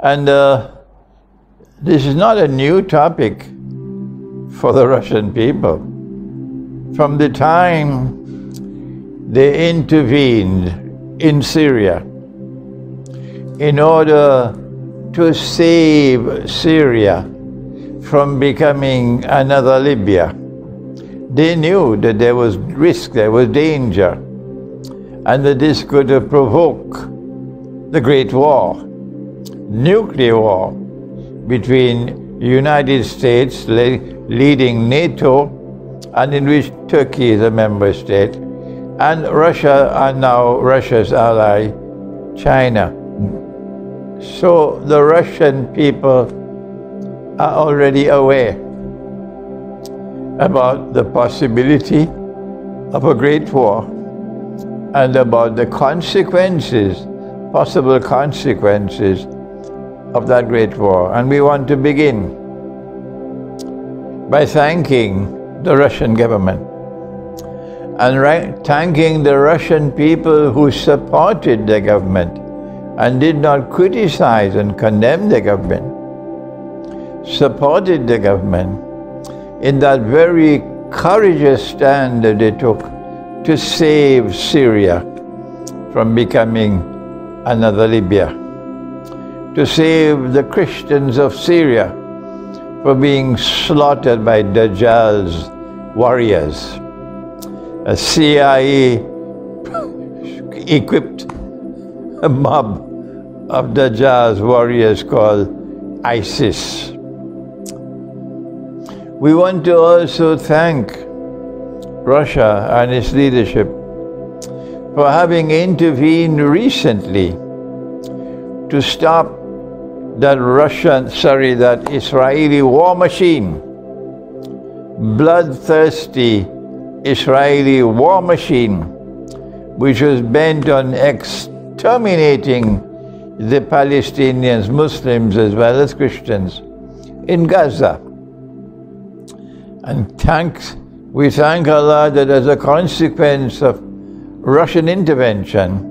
And this is not a new topic for the Russian people. From the time they intervened in Syria in order to save Syria from becoming another Libya, they knew that there was risk, there was danger, and that this could provoke the Great War, nuclear war, between the United States leading NATO, and in which Turkey is a member state, and Russia, and now Russia's ally, China. So the Russian people are already aware about the possibility of a great war and about the consequences, possible consequences of that great war. And we want to begin by thanking the Russian government and thanking the Russian people who supported the government and did not criticize and condemn the government, supported the government in that very courageous stand that they took to save Syria from becoming another Libya, to save the Christians of Syria from being slaughtered by Dajjal's warriors, a CIA-equipped mob of Dajjal's warriors called ISIS. We want to also thank Russia and its leadership for having intervened recently to stop that Israeli war machine, bloodthirsty Israeli war machine, which was bent on exterminating the Palestinians, Muslims as well as Christians, in Gaza. And we thank Allah that as a consequence of Russian intervention,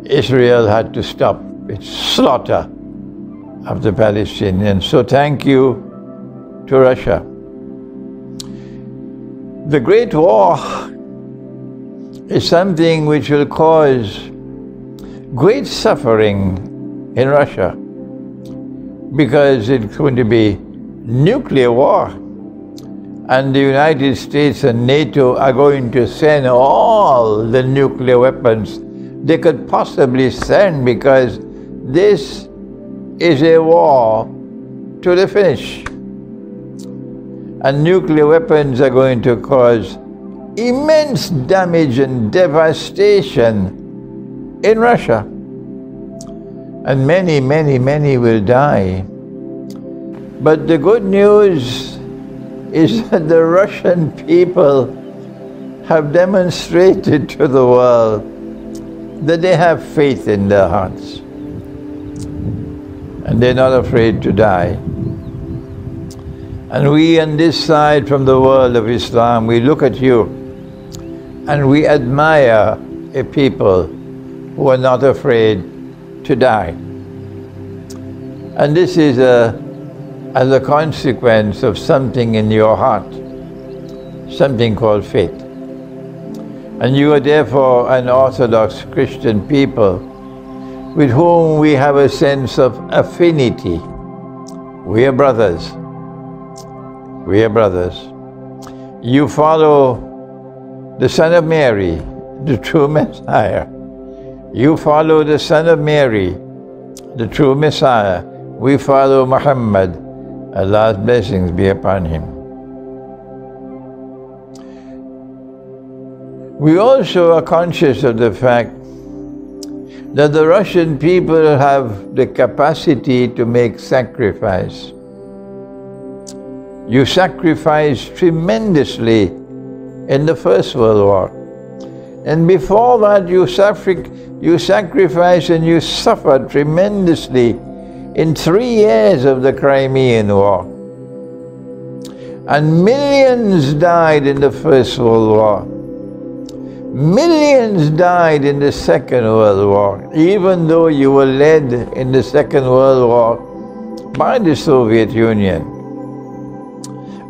Israel had to stop its slaughter of the Palestinians. So thank you to Russia. The Great War is something which will cause great suffering in Russia because it's going to be nuclear war. And the United States and NATO are going to send all the nuclear weapons they could possibly send, because this is a war to the finish. And nuclear weapons are going to cause immense damage and devastation in Russia. And many, many, many will die. But the good news is that the Russian people have demonstrated to the world that they have faith in their hearts. And they're not afraid to die. And we on this side from the world of Islam, we look at you and we admire a people who are not afraid to die. And this is as a consequence of something in your heart, something called faith. And you are therefore an Orthodox Christian people with whom we have a sense of affinity. We are brothers. We are brothers. You follow the Son of Mary, the true Messiah. You follow the Son of Mary, the true Messiah. We follow Muhammad. Allah's blessings be upon him. We also are conscious of the fact that the Russian people have the capacity to make sacrifice. You sacrificed tremendously in the First World War. And before that, you sacrificed and you suffered tremendously in 3 years of the Crimean War. And millions died in the First World War. Millions died in the Second World War, even though you were led in the Second World War by the Soviet Union,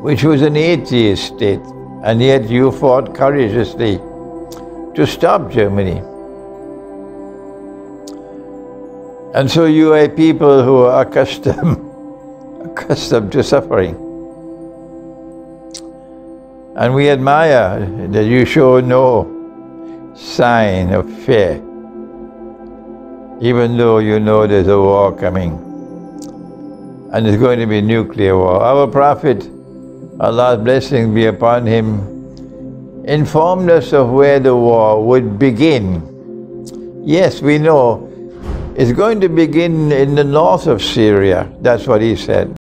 which was an atheist state, and yet you fought courageously to stop Germany. And so you are people who are accustomed to suffering. And we admire that you show no sign of fear, even though you know there's a war coming. And it's going to be nuclear war. Our Prophet, Allah's blessings be upon him, informed us of where the war would begin. Yes, we know it's going to begin in the north of Syria. That's what he said.